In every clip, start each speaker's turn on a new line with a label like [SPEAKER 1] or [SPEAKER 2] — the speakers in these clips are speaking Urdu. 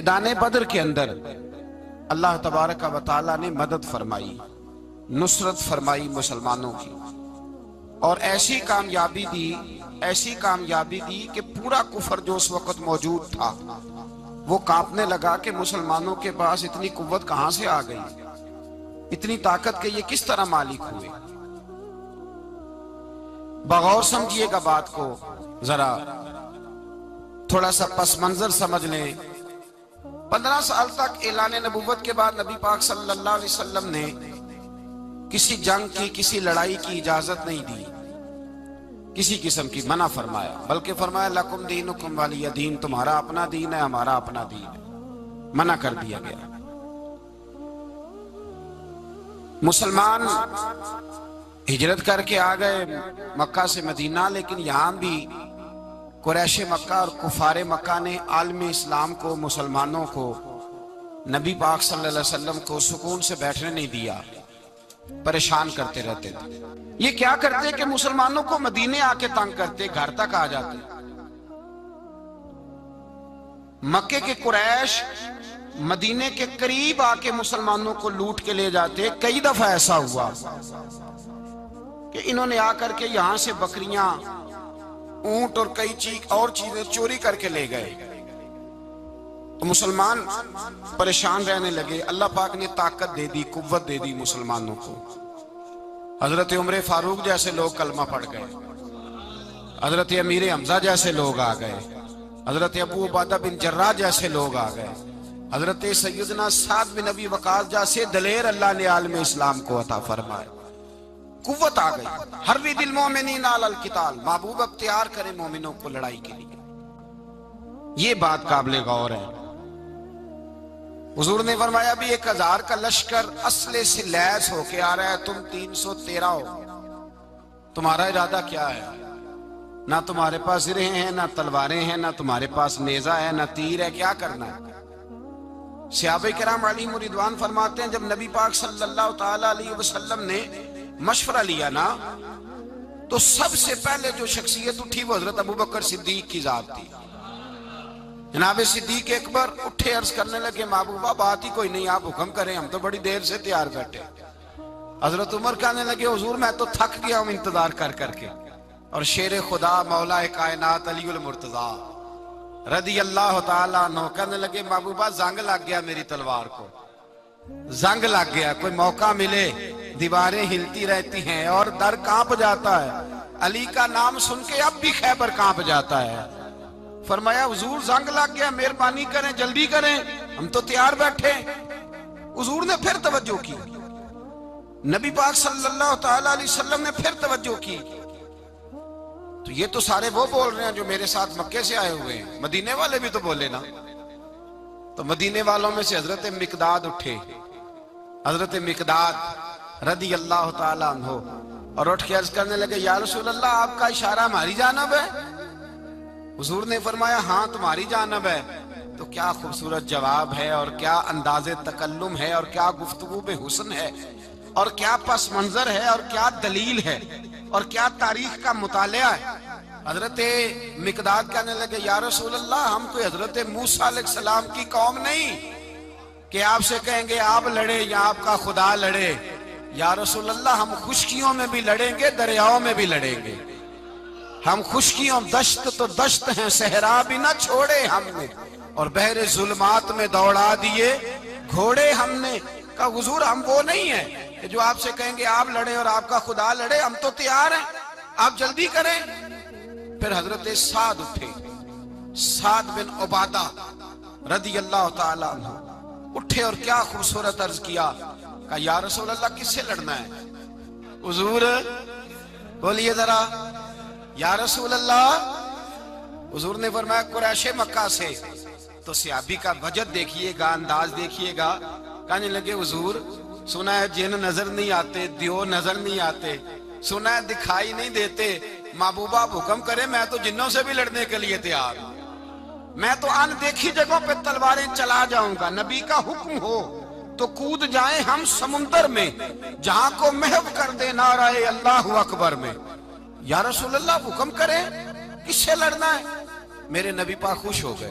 [SPEAKER 1] میدان بدر کے اندر اللہ تبارک و تعالیٰ نے مدد فرمائی، نصرت فرمائی مسلمانوں کی، اور ایسی کامیابی دی کہ پورا کفر جو اس وقت موجود تھا وہ کانپنے لگا کہ مسلمانوں کے پاس اتنی قوت کہاں سے آ گئی، اتنی طاقت کے یہ کس طرح مالک ہوئے۔ بغور سمجھیے گا بات کو، ذرا تھوڑا سا پس منظر سمجھ لیں۔ 15 سال تک اعلان نبوت کے بعد نبی پاک صلی اللہ علیہ وسلم نے کسی جنگ کی، کسی لڑائی کی اجازت نہیں دی، کسی قسم کی منع فرمایا، بلکہ فرمایا لکم دینکم ولی دین، تمہارا اپنا دین ہے، ہمارا اپنا دین ہے، منع کر دیا گیا۔ مسلمان ہجرت کر کے آ گئے مکہ سے مدینہ، لیکن یہاں بھی قریش مکہ اور کفار مکہ نے عالم اسلام کو، مسلمانوں کو، نبی پاک صلی اللہ علیہ وسلم کو سکون سے بیٹھنے نہیں دیا، پریشان کرتے رہتے تھے۔ یہ کیا کرتے کہ مسلمانوں کو مدینے آ کے تنگ کرتے، گھر تک آ جاتے۔ مکے کے قریش مدینے کے قریب آ کے مسلمانوں کو لوٹ کے لے جاتے۔ کئی دفعہ ایسا ہوا کہ انہوں نے آ کر کے یہاں سے بکریاں، اونٹ اور کئی اور چیزیں چوری کر کے لے گئے، تو مسلمان پریشان رہنے لگے۔ اللہ پاک نے طاقت دے دی، قوت دے دی مسلمانوں کو۔ حضرت عمر فاروق جیسے لوگ کلمہ پڑھ گئے، حضرت امیر حمزہ جیسے لوگ آ گئے، حضرت ابو عبیدہ بن جراح جیسے لوگ آ گئے، حضرت سیدنا سعد بن ابی وقاص جیسے دلیر اللہ نے عالم اسلام کو عطا فرمائے۔ قوت آ گئی۔ حرِّضِ المؤمنین علی القتال، محبوب اختیار کرے مومنوں کو لڑائی کے لیے۔ یہ بات قابل غور ہے۔ حضور نے فرمایا بھی 1000 کا لشکر اسلحے سے لیس ہو کے آ رہا ہے، تم 313 ہو، تمہارا ارادہ کیا ہے؟ نہ تمہارے پاس زرہیں ہیں، نہ تلواریں ہیں، نہ تمہارے پاس نیزہ ہے، نہ تیر ہے، کیا کرنا ہے؟ صحابہ کرام علیہم رضوان فرماتے ہیں جب نبی پاک صلی اللہ تعالی علیہ وسلم نے مشورہ لیا نا، تو سب سے پہلے جو شخصیت اٹھی وہ حضرت ابوبکر صدیق کی ذات تھی۔ جناب صدیق اکبر اٹھے، عرض کرنے لگے محبوبہ بات ہی کوئی نہیں، آپ حکم کریں، ہم تو بڑی دیر سے تیار بیٹھے۔ حضرت عمر کہنے لگے حضور میں تو تھک گیا ہوں انتظار کر کر کے۔ اور شیر خدا مولا کائنات علی المرتضیٰ رضی اللہ تعالیٰ عنہ کہنے لگے محبوبہ زنگ لگ گیا میری تلوار کو، زنگ لگ گیا، کوئی موقع ملے دیواریں ہلتی رہتی ہیں اور در کانپ جاتا ہے، علی کا نام سن کے اب بھی خیبر کانپ جاتا ہے۔ فرمایا حضور زنگ لگ گیا، مہربانی کریں، جلدی کریں، ہم تو تیار بیٹھے۔ حضور نے پھر توجہ کی، نبی پاک صلی اللہ تعالی علیہ وسلم نے پھر توجہ کی، تو یہ تو سارے وہ بول رہے ہیں جو میرے ساتھ مکے سے آئے ہوئے ہیں، مدینے والے بھی تو بولے نا۔ تو مدینے والوں میں سے حضرت مقداد اٹھے، حضرت مقداد رضی اللہ تعالیٰ عنہ، اور اٹھ کے عرض کرنے لگے یا رسول اللہ آپ کا اشارہ ہماری جانب ہے؟ حضور نے فرمایا ہاں تمہاری جانب ہے۔ تو کیا خوبصورت جواب ہے، اور کیا انداز تکلم ہے، اور کیا گفتگو بے حسن ہے، اور کیا پس منظر ہے، اور کیا دلیل ہے، اور کیا تاریخ کا مطالعہ ہے۔ حضرت مقداد کہنے لگے یا رسول اللہ ہم کوئی حضرت موسیٰ علیہ السلام کی قوم نہیں کہ آپ سے کہیں گے آپ لڑے یا آپ کا خدا لڑے۔ یا رسول اللہ ہم خشکیوں میں بھی لڑیں گے، دریاؤں میں بھی لڑیں گے، ہم خشکیوں دشت تو دشت ہیں، صحرا بھی نہ چھوڑے ہم نے، اور بحر ظلمات میں دوڑا دیے گھوڑے ہم نے۔ کہا حضور ہم وہ نہیں ہیں کہ جو آپ سے کہیں گے آپ لڑیں اور آپ کا خدا لڑے، ہم تو تیار ہیں، آپ جلدی کریں۔ پھر حضرت سعد اٹھے، سعد بن عبادہ رضی اللہ تعالیٰ عنہ اٹھے اور کیا خوبصورت عرض کیا، کہا یا رسول اللہ کس سے لڑنا ہے؟ حضور بولیے ذرا یا رسول اللہ۔ حضور نے فرمایا قریش مکہ سے۔ تو صحابی کا وجد دیکھیے گا، انداز دیکھیے گا، کہنے لگے حضور سنا ہے جن نظر نہیں آتے، دیو نظر نہیں آتے، سنا ہے دکھائی نہیں دیتے، محبوبہ حکم کرے میں تو جنوں سے بھی لڑنے کے لیے تیار ہوں، میں تو ان دیکھی جگہوں پہ تلواریں چلا جاؤں گا، نبی کا حکم ہو تو کود جائیں ہم سمندر میں، جہاں کو محو کر دے نعرہ اللہ اکبر میں۔ یا رسول اللہ حکم کریں کس سے لڑنا ہے؟ میرے نبی پاک خوش ہو گئے،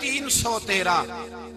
[SPEAKER 1] 313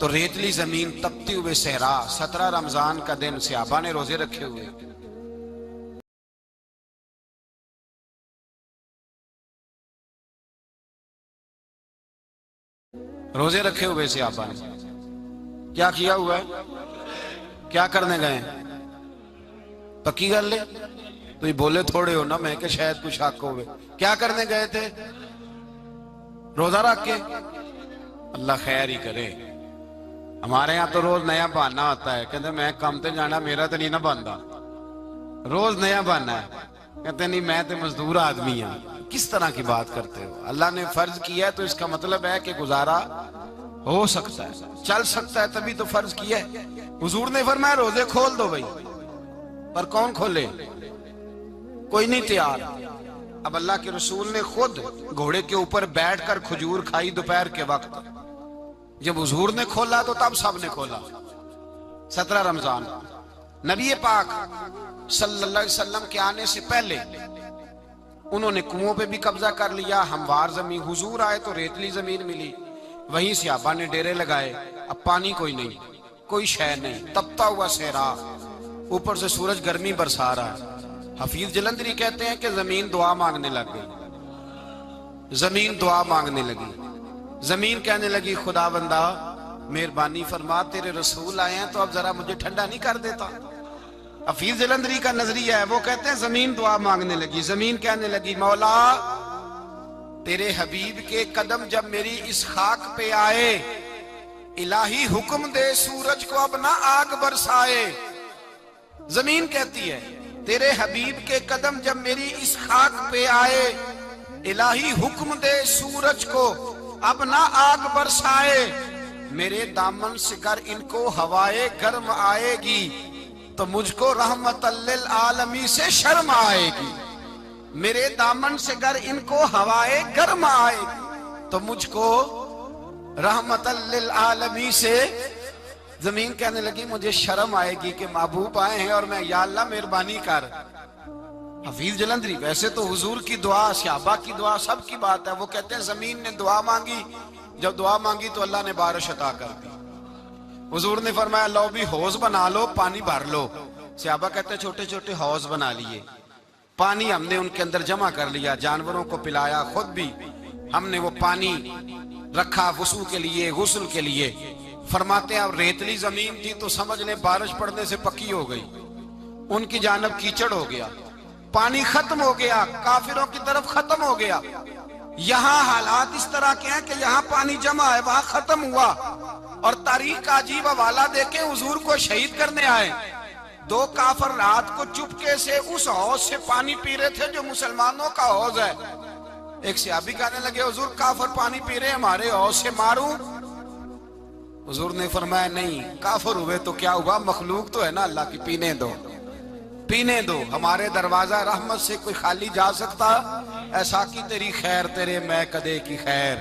[SPEAKER 1] تو ریتلی زمین، تپتی ہوئے صحرا، 17 رمضان کا دن صحابہ نے روزے رکھے ہوئے، روزے رکھے ہوئے صحابہ نے کیا کیا ہوا ہے؟ کیا کرنے گئے ہیں؟ پکی گل لے تو یہ بولے تھوڑے ہو نا، میں کہ شاید کچھ شک ہوئے. کیا کرنے گئے تھے؟ روزہ رکھ کے. اللہ خیر ہی کرے. ہمارے ہاں تو روز نیا بہانا ہوتا ہے، کہتے میں کام تے جانا، میرا تو نہیں نہ بنتا. روز نیا بہانا ہے، کہتے نہیں میں تو مزدور آدمی ہوں. کس طرح کی بات کرتے ہو؟ اللہ نے فرض کیا ہے تو اس کا مطلب ہے کہ گزارا ہو سکتا ہے، چل سکتا ہے، تبھی تو فرض کیا ہے. حضور نے فرمایا روزے کھول دو بھائی، پر کون کھولے؟ کوئی نہیں تیار. اب اللہ کے رسول نے خود گھوڑے کے اوپر بیٹھ کر کھجور کھائی دوپہر کے وقت. جب حضور نے کھولا تو تب سب نے کھولا. 17 رمضان نبی پاک صلی اللہ علیہ وسلم کے آنے سے پہلے انہوں نے کنووں پہ بھی قبضہ کر لیا، ہموار زمین. حضور آئے تو ریتلی زمین ملی، وہیں صحابہ نے ڈیرے لگائے. اب پانی کوئی نہیں، کوئی شے نہیں، تپتا ہوا صحرا، اوپر سے سورج گرمی برسا رہا ہے. حفیظ جلندری کہتے ہیں کہ زمین دعا مانگنے لگ گئی. زمین دعا مانگنے لگی. زمین کہنے لگی خدا بندہ مہربانی فرما، تیرے رسول آئے ہیں تو اب ذرا مجھے ٹھنڈا نہیں کر دیتا. حفیظ جلندری کا نظریہ ہے، وہ کہتے ہیں زمین دعا مانگنے لگی. زمین کہنے لگی مولا تیرے حبیب کے قدم جب میری اس خاک پہ آئے، الہی حکم دے سورج کو اب نہ آگ برسائے. زمین کہتی ہے تیرے حبیب کے قدم جب میری اس خاک پہ آئے، الہی حکم دے سورج کو اب نہ آگ برسائے. میرے دامن سے گر ان کو ہوائے گرم آئے گی تو مجھ کو رحمت للعالمین سے شرم آئے گی. میرے دامن سے گر ان کو ہوائے گرم آئے گی تو مجھ کو رحمت للعالمین سے. زمین کہنے لگی مجھے شرم آئے گی کہ محبوب آئے ہیں اور میں یا اللہ مہربانی کر. حفیظ جلندری ویسے تو حضور کی دعا، صحابہ کی دعا، سب کی بات ہے. وہ کہتے ہیں زمین نے دعا مانگی، جب دعا مانگی تو اللہ نے بارش عطا کر دی. حضور نے فرمایا لو بھی حوض بنا لو، پانی بھر لو. صحابہ کہتے ہیں چھوٹے چھوٹے حوض بنا لیے، پانی ہم نے ان کے اندر جمع کر لیا، جانوروں کو پلایا، خود بھی ہم نے وہ پانی رکھا وضو کے لیے، غسل کے لیے. فرماتے ہیں اب ریتلی زمین تھی تو سمجھ لیں بارش پڑنے سے پکی ہو گئی. ان کی جانب کیچڑ ہو گیا، پانی ختم ہو گیا، کافروں کی طرف ختم ہو گیا. یہاں حالات اس طرح کے ہیں کہ یہاں پانی جمع ہے، وہاں ختم ہوا. اور تاریخ کا عجیب حوالہ دیکھیں، حضور کو شہید کرنے آئے 2 کافر رات کو چپکے سے اس حوض سے پانی پی رہے تھے جو مسلمانوں کا حوض ہے. ایک صحابی کہنے لگے حضور کافر پانی پی رہے، ہمارے حوض سے ماروں؟ حضور نے فرمایا نہیں، کافر ہوئے تو کیا ہوا، مخلوق تو ہے نا اللہ کی، پینے دو پینے دو. ہمارے دروازہ رحمت سے کوئی خالی جا سکتا؟ ایسا کی تیری خیر تیرے میں کدے کی خیر،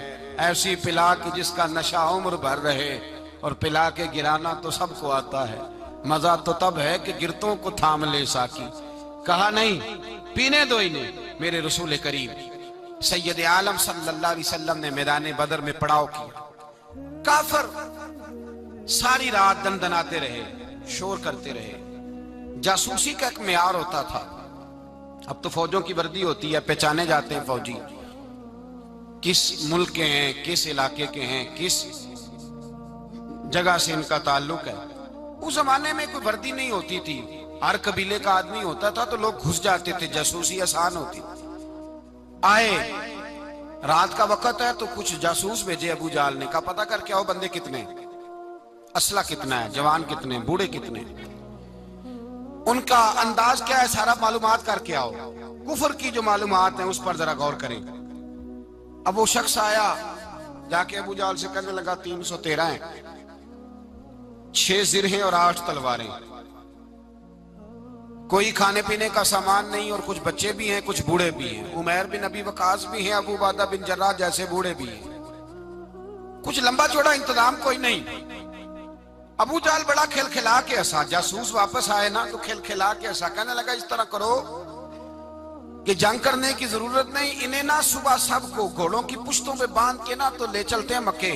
[SPEAKER 1] ایسی پلا کی جس کا نشہ عمر بھر رہے، اور پلا کے گرانا تو سب کو آتا ہے، مزہ تو تب ہے کہ گرتوں کو تھام لے ساکی. کہا نہیں، پینے دو انہیں. میرے رسول کریم سید عالم صلی اللہ علیہ وسلم نے میدان بدر میں پڑاؤ کیا. کافر ساری رات دندناتے رہے، شور کرتے رہے. جاسوسی کا ایک معیار ہوتا تھا. اب تو فوجوں کی وردی ہوتی ہے، پہچانے جاتے ہیں فوجی کس ملک کے ہیں، کس علاقے کے ہیں، کس جگہ سے ان کا تعلق ہے. اس زمانے میں کوئی وردی نہیں ہوتی تھی، ہر قبیلے کا آدمی ہوتا تھا تو لوگ گھس جاتے تھے، جاسوسی آسان ہوتی. آئے رات کا وقت ہے تو کچھ جاسوس بھیجے ابو جہل نے، کہا پتہ کر کے آؤ بندے کتنے، اسلحہ کتنا ہے، جوان کتنے، بوڑھے کتنے، ان کا انداز کیا ہے، سارا معلومات کر کے آؤ. کفر کی جو معلومات ہیں اس پر ذرا غور کریں. اب وہ شخص آیا، جا کے ابو جہل سے کہنے لگا 313 ہیں، 6 زرہیں اور 8 تلواریں، کوئی کھانے پینے کا سامان نہیں، اور کچھ بچے بھی ہیں، کچھ بوڑھے بھی ہیں، عمیر بن ابی وقاص بھی ہیں، ابو عبیدہ بن جراح جیسے بوڑھے بھی ہیں، کچھ لمبا چوڑا انتظام کوئی نہیں. ابو جہل بڑا کھل کھلا کے ہنسا. جاسوس واپس آئے نا تو کھل کھلا کے ہنسا، کہنے لگا اس طرح کرو کہ جنگ کرنے کی ضرورت نہیں، انہیں نا صبح سب کو گھوڑوں کی پشتوں پہ باندھ کے نا تو لے چلتے ہیں مکے.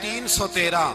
[SPEAKER 1] 313,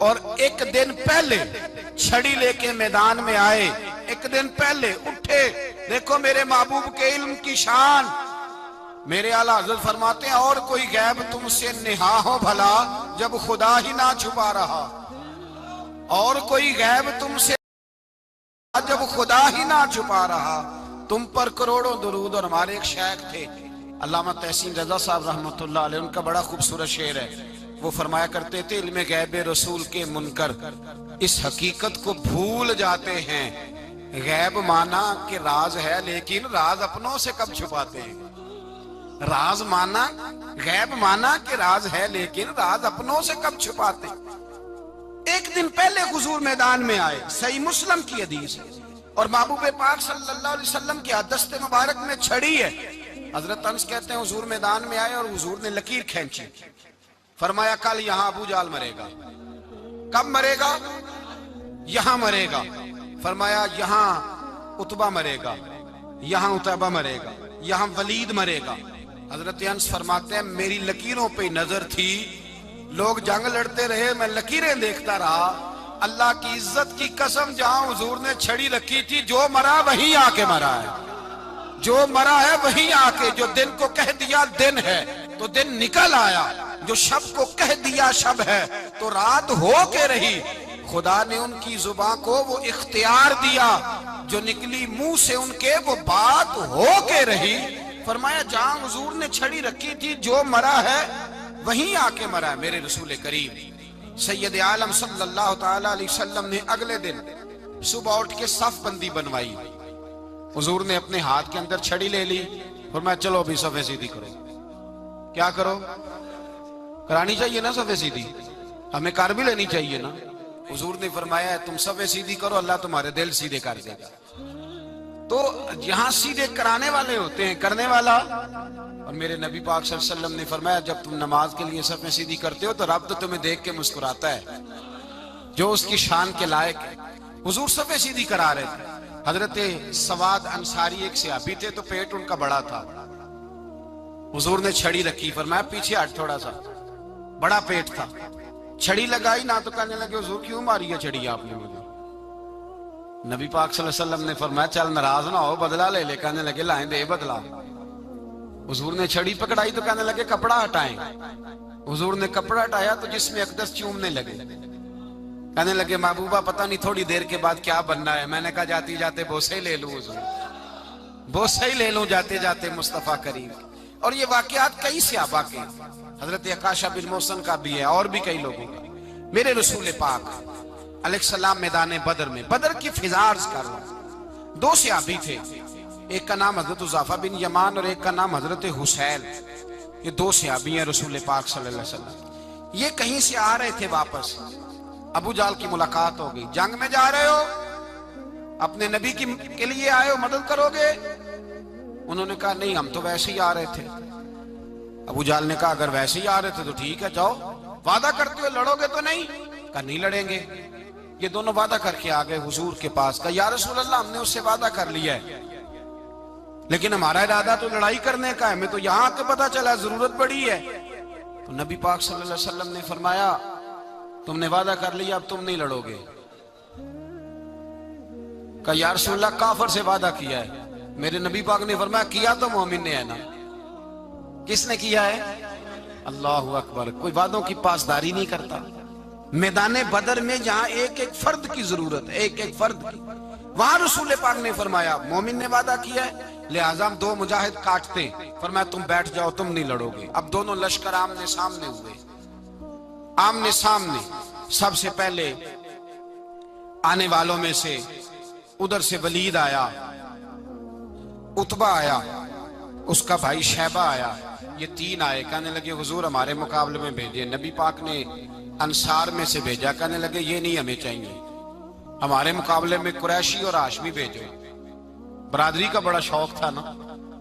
[SPEAKER 1] اور ایک دن پہلے چھڑی لے کے میدان میں آئے، ایک دن پہلے اٹھے. دیکھو میرے محبوب کے علم کی شان. میرے اعلیٰ حضرت فرماتے ہیں اور کوئی غیب تم سے نہا ہو بھلا جب خدا ہی نہ چھپا رہا. اور کوئی غیب تم سے جب خدا ہی نہ چھپا رہا. تم پر کروڑوں درود. اور ہمارے ایک شیخ تھے علامہ تحسین رضا صاحب رحمۃ اللہ علیہ، ان کا بڑا خوبصورت شعر ہے. وہ فرمایا کرتے تھے علم غیب رسول کے منکر اس حقیقت کو بھول جاتے ہیں. غیب مانا کہ راز ہے لیکن راز اپنوں سے کب چھپاتے ہیں. راز مانا، غیب مانا کہ راز ہے لیکن راز اپنوں سے کب چھپاتے. ایک دن پہلے حضور میدان میں آئے، صحیح مسلم کی حدیث ہے، اور محبوب پاک صلی اللہ علیہ وسلم کے دست مبارک میں چھڑی ہے. حضرت انس کہتے ہیں حضور میدان میں آئے اور حضور نے لکیر کھینچی. فرمایا کل یہاں ابو جال مرے گا. کب مرے گا؟ یہاں مرے گا. فرمایا یہاں عتبہ مرے گا، یہاں عتبہ مرے گا، یہاں ولید مرے گا. حضرت انس فرماتے ہیں میری لکیروں پہ نظر تھی، لوگ جنگ لڑتے رہے، میں لکیریں دیکھتا رہا. اللہ کی عزت کی قسم جہاں حضور نے چھڑی رکھی تھی، جو مرا وہیں آ کے مرا ہے. جو مرا ہے وہیں آ کے. جو دن کو کہہ دیا دن ہے تو دن نکل آیا، جو شب کو کہہ دیا شب ہے تو رات ہو کے رہی. خدا نے ان کی زباں کو وہ اختیار دیا، جو نکلی منہ سے ان کے وہ بات ہو کے رہی. فرمایا جہاں حضور نے چھڑی رکھی تھی جو مرا ہے وہیں آ کے مرا ہے. میرے رسول کریم سید عالم صلی اللہ تعالی علیہ وسلم نے اگلے دن صبح اٹھ کے صف بندی بنوائی. حضور نے اپنے ہاتھ کے اندر چھڑی لے لی، فرمایا چلو ابھی صفیں سیدھی کرو. کیا کرو؟ کرانی چاہیے نا صفیں سیدھی، ہمیں کر بھی لینی چاہیے نا. حضور نے فرمایا تم صفیں سیدھی کرو، اللہ تمہارے دل سیدھے کر دے گا. تو یہاں سیدھے کرانے والے ہوتے ہیں، کرنے والا. اور میرے نبی پاک صلی اللہ علیہ وسلم نے فرمایا جب تم نماز کے لیے صفیں سیدھی کرتے ہو تو رب تو تمہیں دیکھ کے مسکراتا ہے جو اس کی شان کے لائق ہے. حضور صفیں سیدھی کرا رہے تھے. حضرت سواد انصاری ایک صحابی تھے تو پیٹ ان کا بڑا تھا. حضور نے چھڑی رکھی، فرمایا پیچھے ہٹ تھوڑا سا، بڑا پیٹ تھا. چھڑی لگائی نہ تو کہنے لگے حضور کیوں ماری ہے چھڑی آپ نے مجھے. نبی پاک صلی اللہ علیہ وسلم نے فرمایا چل ناراض نہ ہو، بدلہ لے لے. کہنے لگے لائیں دے بدلہ. حضور نے چھڑی پکڑائی تو کہنے لگے کپڑا ہٹائیں. حضور نے کپڑا ہٹایا تو جس میں اقدس چومنے لگے. کہنے لگے محبوبہ پتہ نہیں تھوڑی دیر کے بعد کیا بننا ہے. میں نے کہا جاتی جاتے بوسے ہی لے لوں حضور، بوسے ہی لے لوں جاتے جاتے مصطفیٰ کریم. اور یہ واقعات کئی صحابہ کے، حضرت عکاشہ بن محصن کا بھی ہے اور بھی کئی لوگوں کا. میرے رسول پاک علیہ السلام میدان بدر میں، بدر کی فضا عرض کر رہا ہوں. دو صحابی تھے، ایک کا نام حضرت حذیفہ بن یمان اور ایک کا نام حضرت حسین. یہ دو صحابی ہیں رسول پاک صلی اللہ علیہ وسلم. یہ کہیں سے آ رہے تھے واپس، ابو جال کی ملاقات ہو گئی. جنگ میں جا رہے ہو، اپنے نبی کے لیے آئے ہو، مدد کرو گے؟ انہوں نے کہا نہیں ہم تو ویسے ہی آ رہے تھے. ابو جال نے کہا اگر ویسے ہی آ رہے تھے تو ٹھیک ہے جاؤ. وعدہ کرتے ہو لڑو گے تو نہیں؟ کہا نہیں لڑیں گے. یہ دونوں وعدہ کر کے آ گئے حضور کے پاس. کہا یا رسول اللہ ہم نے اس سے وعدہ کر لیا ہے لیکن ہمارا ارادہ تو لڑائی کرنے کا ہے، ہمیں تو یہاں آ کے پتا چلا ضرورت پڑی ہے. تو نبی پاک صلی اللہ علیہ وسلم نے فرمایا تم نے وعدہ کر لیا اب تم نہیں لڑو گے. کہا یا رسول اللہ کافر سے وعدہ کیا ہے. میرے نبی پاک نے فرمایا کیا تو مومن نے ہے نا. کس نے کیا ہے؟ اللہ اکبر. کوئی وعدوں کی پاسداری نہیں کرتا. میدان بدر میں جہاں ایک ایک فرد کی ضرورت ہے، ایک ایک فرد کی، وہاں رسول پاک نے فرمایا مومن نے وعدہ کیا ہے لہذا ہم دو مجاہد کاٹتے. فرمایا تم بیٹھ جاؤ تم نہیں لڑو گے. اب دونوں لشکر آمنے سامنے ہوئے، آمنے سامنے. سب سے پہلے آنے والوں میں سے ادھر سے ولید آیا، عتبہ آیا، اس کا بھائی شیبہ آیا. یہ تین آئے. کہنے لگے حضور ہمارے مقابلے میں بھیجے. نبی پاک نے انصار میں سے بھیجا. کہنے لگے یہ نہیں ہمیں چاہیے، ہمارے مقابلے میں قریشی اور ہاشمی بھیجو. برادری کا بڑا شوق تھا نا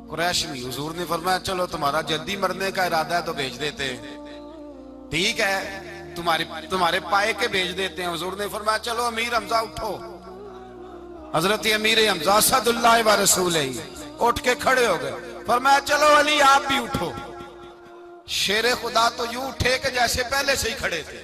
[SPEAKER 1] قریش میں. حضور نے فرمایا چلو تمہارا جلدی مرنے کا ارادہ ہے تو بھیج دیتے ہیں، ٹھیک ہے تمہارے پائے کے بھیج دیتے ہیں. حضور نے فرمایا چلو امیر حمزہ اٹھو. حضرت امیر حمزہ اسد اللہ و رسولہ اٹھ کے کھڑے ہو گئے. فرمایا چلو علی آپ بھی اٹھو. شیر خدا تو یوں اٹھے کہ جیسے پہلے سے ہی کھڑے تھے.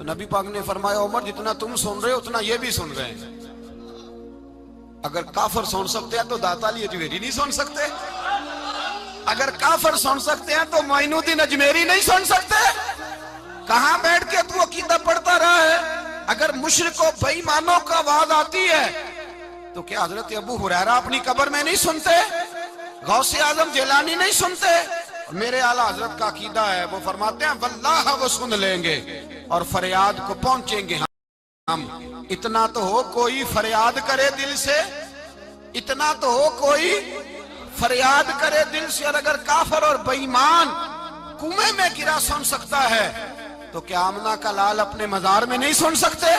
[SPEAKER 1] تو نبی پاک نے فرمایا عمر جتنا تم سن رہے ہو اتنا یہ بھی سن رہے ہیں. اگر کافر سن سکتے ہیں تو داتا علی اجمیری نہیں سن سکتے؟ اگر کافر سن سکتے ہیں تو معین الدین اجمیری نہیں سن سکتے؟ کہاں بیٹھ کے تو عقیدہ پڑھتا رہا ہے؟ اگر مشرکوں بے ایمانوں کا آواز آتی ہے تو کیا حضرت ابو ہریرہ اپنی قبر میں نہیں سنتے؟ غوث اعظم جیلانی نہیں سنتے؟ میرے اعلیٰ حضرت کا عقیدہ ہے، وہ فرماتے ہیں واللہ وہ سن لیں گے اور فریاد کو پہنچیں گے ہم. اتنا تو ہو کوئی فریاد کرے دل سے، اتنا تو ہو کوئی فریاد کرے دل سے. اور اگر کافر اور بے ایمان کنویں میں گرا سن سکتا ہے تو کیا آمنہ کا لال اپنے مزار میں نہیں سن سکتے؟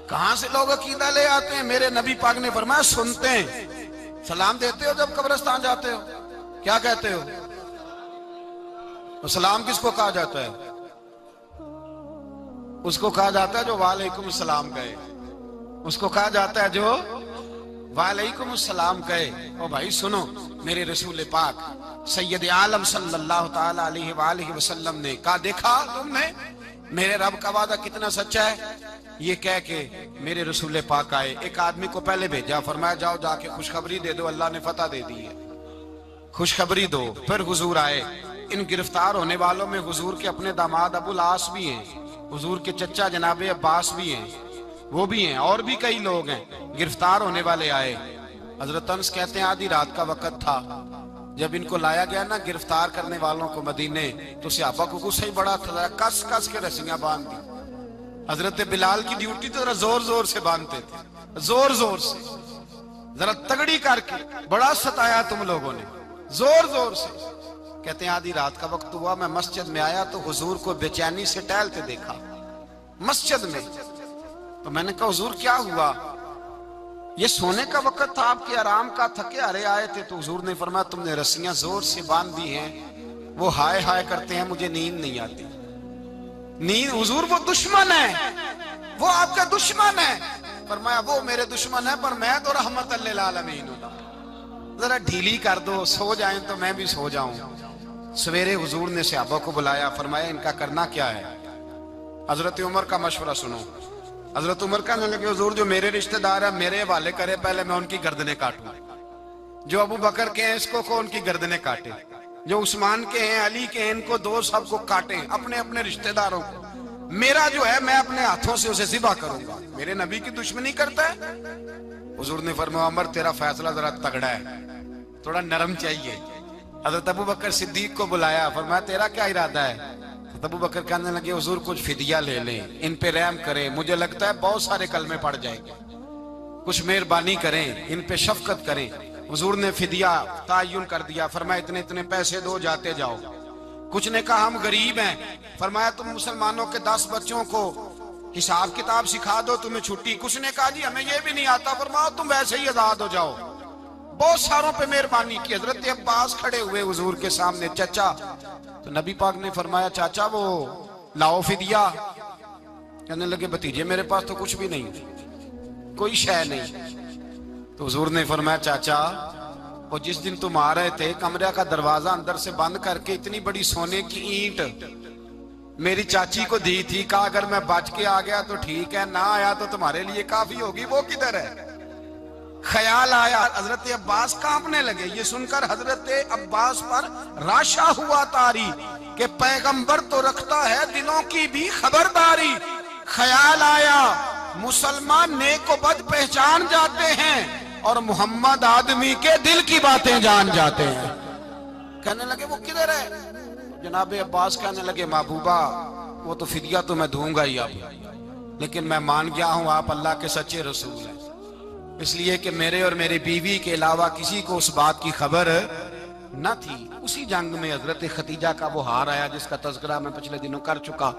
[SPEAKER 1] کہاں سے لوگ عقیدہ لے آتے ہیں؟ میرے نبی پاک نے فرمایا سنتے ہیں. سلام دیتے ہو جب قبرستان جاتے ہو؟ کیا کہتے ہو؟ سلام کس کو کہا جاتا ہے؟ اس کو کہا جاتا ہے جو وعلیکم السلام کہے. اس کو کہا جاتا ہے جو وعلیکم السلام کہے. او بھائی سنو، میرے رسول پاک سید عالم صلی اللہ تعالی علیہ وآلہ وسلم نے کہا دیکھا تم نے میرے رب کا وعدہ کتنا سچا ہے؟ یہ کہہ کے میرے رسول پاک آئے. ایک آدمی کو پہلے بھیجا، فرمایا جاؤ جا کے خوشخبری دے دو، اللہ نے فتح دے دی ہے، خوشخبری دو. پھر حضور آئے. ان گرفتار ہونے والوں میں حضور کے اپنے داماد ابو العاص بھی ہیں، حضور کے چچا جناب عباس بھی ہیں، وہ بھی ہیں، اور بھی کئی لوگ ہیں. گرفتار ہونے والے آئے. حضرت انس کہتے ہیں آدھی رات کا وقت تھا. جب ان کو لایا گیا نا گرفتار کرنے والوں کو مدینے، تو صحابہ کو غصہ ہی بڑا تھا، کس کس کے رسیاں باندھ دی. حضرت بلال کی ڈیوٹی تو ذرا زور زور سے باندھتے تھے، زور زور سے، ذرا تگڑی کر کے. بڑا ستایا تم لوگوں نے، زور زور سے. کہتے ہیں آدھی رات کا وقت ہوا، میں مسجد میں آیا تو حضور کو بے چینی سے ٹہلتے دیکھا مسجد میں. تو میں نے کہا حضور کیا ہوا؟ یہ سونے کا وقت تھا، آپ کے آرام کا، تھکے ہارے آئے تھے. تو حضور نے فرمایا تم نے رسیاں زور سے باندھ دی ہیں، وہ ہائے ہائے کرتے ہیں، مجھے نیند نہیں آتی. نیند حضور وہ دشمن ہے، وہ آپ کا دشمن ہے. فرمایا وہ میرے دشمن ہے پر میں تو رحمت للعالمین ہوں، ذرا ڈھیلی کر دو، سو جائیں تو میں بھی سو جاؤں. سویرے حضور نے صحابہ کو بلایا، فرمایا ان کا کرنا کیا ہے؟ حضرت عمر کا مشورہ سنو. حضرت عمر کہنے لگے حضور جو میرے رشتہ دار ہیں میرے حوالے کرے، پہلے میں ان کی گردنیں کاٹوں. جو ابو بکر کے ہیں اس کو ان کی گردنیں کاٹے، جو عثمان کے ہیں علی کے ہیں ان کو دو، سب کو کاٹیں، اپنے اپنے رشتہ داروں کو. میرا جو ہے میں اپنے ہاتھوں سے اسے ذبح کروں گا. میرے نبی کی دشمنی کرتا ہے. حضور نے فرمایا عمر تیرا فیصلہ ذرا تگڑا ہے، تھوڑا نرم چاہیے. حضرت ابو بکر صدیق کو بلایا، فرمایا تیرا کیا ارادہ ہے؟ ابو بکر کہنے لگے حضور کچھ فدیہ لے لیں، ان پہ رحم کریں، مجھے لگتا ہے بہت سارے کلمے پڑ جائیں گے، کچھ مہربانی کریں، ان پہ شفقت کریں. حضور نے فدیہ تعین کر دیا، فرمایا اتنے اتنے پیسے دو، جاتے جاؤ. کچھ نے کہا ہم غریب ہیں، فرمایا تم مسلمانوں کے 10 بچوں کو حساب کتاب سکھا دو، تمہیں چھٹی. کچھ نے کہا جی ہمیں یہ بھی نہیں آتا، فرمایا تم ویسے ہی آزاد ہو جاؤ. بہت ساروں پہ مہربانی کی. حضرت عباس کھڑے ہوئے حضور کے سامنے، چچا. تو نبی پاک نے فرمایا چاچا وہ لاؤ فدیہ. کہنے لگے بھتیجے میرے پاس تو کچھ بھی نہیں، کوئی شے نہیں. تو حضور نے فرمایا چاچا وہ جس دن تم آ رہے تھے کمرے کا دروازہ اندر سے بند کر کے اتنی بڑی سونے کی اینٹ میری چاچی کو دی تھی، کہا اگر میں بچ کے آ گیا تو ٹھیک ہے، نہ آیا تو تمہارے لیے کافی ہوگی، وہ کدھر ہے؟ خیال آیا. حضرت عباس کانپنے لگے. یہ سن کر حضرت عباس پر راشا ہوا طاری کہ پیغمبر تو رکھتا ہے دلوں کی بھی خبرداری. خیال آیا مسلمان نیک و بد پہچان جاتے ہیں اور محمد آدمی کے دل کی باتیں جان جاتے ہیں. کہنے لگے وہ کدھر ہے؟ جناب عباس کہنے لگے محبوبہ وہ تو فدیہ تو میں دوں گا ہی اب، لیکن میں مان گیا ہوں آپ اللہ کے سچے رسول ہیں، اس لیے کہ میرے اور میری بیوی کے علاوہ کسی کو اس بات کی خبر نہ تھی. اسی جنگ میں حضرت ختیجہ کا وہ ہار آیا جس کا تذکرہ میں پچھلے دنوں کر چکا.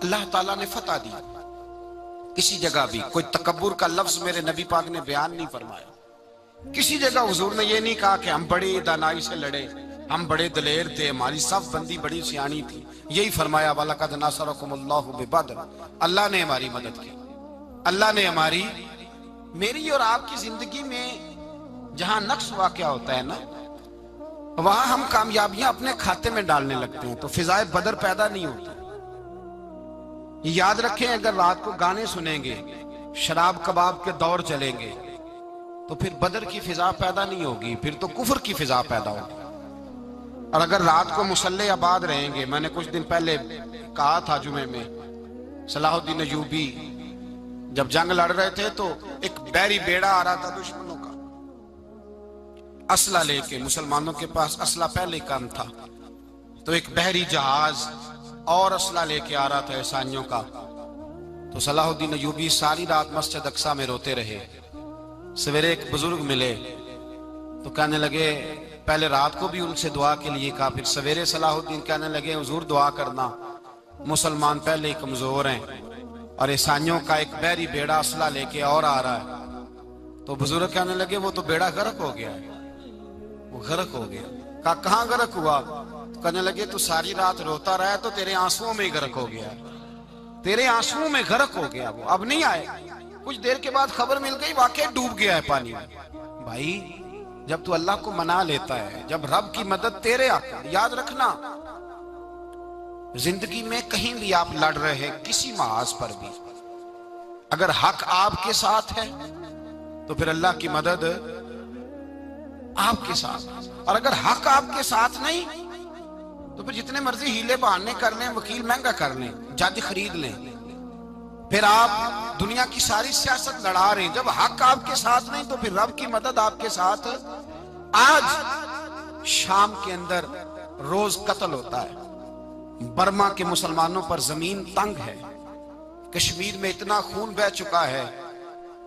[SPEAKER 1] اللہ تعالیٰ نے فتح دی. کسی جگہ بھی کوئی تکبر کا لفظ میرے نبی پاک نے بیان نہیں فرمایا. کسی جگہ حضور نے یہ نہیں کہا کہ ہم بڑی دانائی سے لڑے، ہم بڑے دلیر تھے، ہماری صف بندی بڑی سیانی تھی. یہی فرمایا وَلَقَدْ نَصَرَكُمُ اللَّهُ بِبَدْرٍ، اللہ نے ہماری مدد کی، اللہ نے ہماری. میری اور آپ کی زندگی میں جہاں نقص واقع ہوتا ہے نا وہاں ہم کامیابیاں اپنے کھاتے میں ڈالنے لگتے ہیں تو فضائے بدر پیدا نہیں ہوتی. یاد رکھیں اگر رات کو گانے سنیں گے، شراب کباب کے دور چلیں گے تو پھر بدر کی فضا پیدا نہیں ہوگی، پھر تو کفر کی فضا پیدا ہوگی۔ اور اگر رات کو مصلے آباد رہیں گے، میں نے کچھ دن پہلے کہا تھا جمعے میں، صلاح الدین ایوبی جب جنگ لڑ رہے تھے تو ایک بحری بیڑا آ رہا تھا دشمنوں کا، اسلحہ لے کے، مسلمانوں کے پاس اسلحہ پہلے کم تھا، تو ایک بحری جہاز اور اسلحہ لے کے آ رہا تھا عیسائیوں کا، تو صلاح الدین ایوبی ساری رات مسجد اقصی میں روتے رہے۔ سویرے ایک بزرگ ملے تو کہنے لگے، پہلے رات کو بھی ان سے دعا کے لیے کہا، پھر سویرے صلاح الدین کہنے لگے حضور دعا کرنا، مسلمان پہلے ہی کمزور ہیں اور عیسائیوں کا ایک بحری بیڑا اسلحہ لے کے اور آ رہا ہے۔ تو بزرگ کہنے لگے وہ تو بیڑا غرق ہو گیا ہے، وہ غرق ہو گیا۔ کہا کہاں غرق ہوا؟ تو کہنے لگے تو ساری رات روتا رہا تو تیرے آنسوؤں میں ہی غرق ہو گیا، تیرے آنسوؤں میں غرق ہو گیا، وہ اب نہیں آئے۔ کچھ دیر کے بعد خبر مل گئی واقعی ڈوب گیا ہے پانی میں۔ بھائی جب تو اللہ کو منا لیتا ہے، جب رب کی مدد تیرے آتا ہے، یاد رکھنا زندگی میں کہیں بھی آپ لڑ رہے ہیں، کسی محاذ پر بھی، اگر حق آپ کے ساتھ ہے تو پھر اللہ کی مدد آپ کے ساتھ، اور اگر حق آپ کے ساتھ نہیں تو پھر جتنے مرضی ہیلے بہانے کر لیں، وکیل مہنگا کر لیں، جج خرید لیں، پھر آپ دنیا کی ساری سیاست لڑا رہے ہیں، جب حق آپ کے ساتھ نہیں تو پھر رب کی مدد آپ کے ساتھ۔ آج شام کے اندر روز قتل ہوتا ہے، برما کے مسلمانوں پر زمین تنگ ہے، کشمیر میں اتنا خون بہہ چکا ہے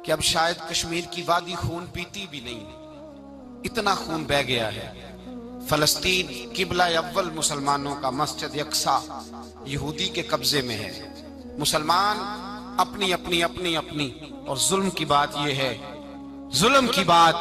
[SPEAKER 1] کہ اب شاید کشمیر کی وادی خون پیتی بھی نہیں، اتنا خون بہہ گیا ہے۔ فلسطین قبلہ اول مسلمانوں کا مسجد اقصی یہودی کے قبضے میں ہے، مسلمان اپنی اپنی اپنی اپنی، اور ظلم کی بات یہ ہے، ظلم کی بات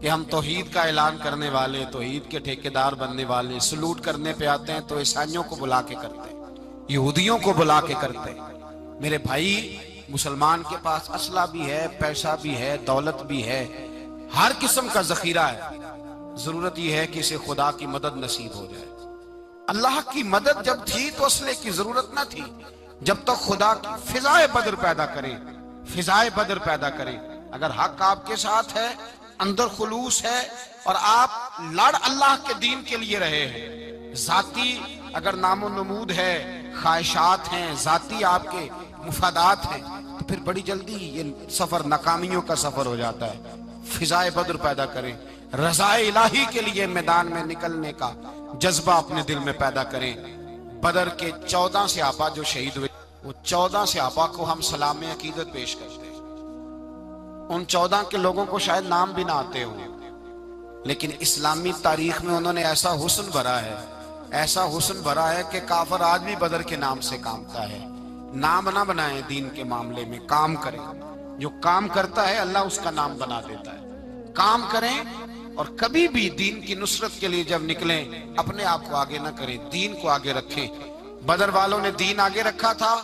[SPEAKER 1] کہ ہم توحید کا اعلان کرنے والے، توحید کے ٹھیکیدار بننے والے، سلوٹ کرنے پہ آتے ہیں تو عیسائیوں کو بلا کے کرتے ہیں، یہودیوں کو بلا کے کرتے ہیں۔ میرے بھائی مسلمان کے پاس اسلحہ بھی ہے، پیسہ بھی ہے، دولت بھی ہے، ہر قسم کا ذخیرہ ہے، ضرورت یہ ہے کہ اسے خدا کی مدد نصیب ہو جائے۔ اللہ کی مدد جب تھی تو اسلحے کی ضرورت نہ تھی، جب تک خدا کی فضائے بدر پیدا کرے، فضائے بدر پیدا کرے۔ اگر حق آپ کے ساتھ ہے، اندر خلوص ہے، اور آپ لڑ اللہ کے دین کے لیے رہے ہیں، ذاتی اگر نام و نمود ہے، خواہشات ہیں، ذاتی آپ کے مفادات ہیں، تو پھر بڑی جلدی یہ سفر ناکامیوں کا سفر ہو جاتا ہے۔ فضائے بدر پیدا کریں، رضائے الہی کے لیے میدان میں نکلنے کا جذبہ اپنے دل میں پیدا کریں۔ بدر کے 14 صحابہ جو شہید ہوئے، وہ 14 صحابہ کو ہم سلام عقیدت پیش کرتے ہیں۔ ان 14 کے لوگوں کو شاید نام بھی نہ آتے ہوں، لیکن اسلامی تاریخ میں انہوں نے ایسا حسن بھرا ہے، ایسا حسن بھرا ہے کہ کافر آج بھی بدر کے نام سے کامتا ہے۔ نام نہ بنائیں دین کے معاملے میں، کام کریں، جو کام کرتا ہے اللہ اس کا نام بنا دیتا ہے۔ کام کریں، اور کبھی بھی دین کی نصرت کے لیے جب نکلیں اپنے آپ کو آگے نہ کریں، دین کو آگے رکھیں۔ بدر والوں نے دین آگے رکھا تھا۔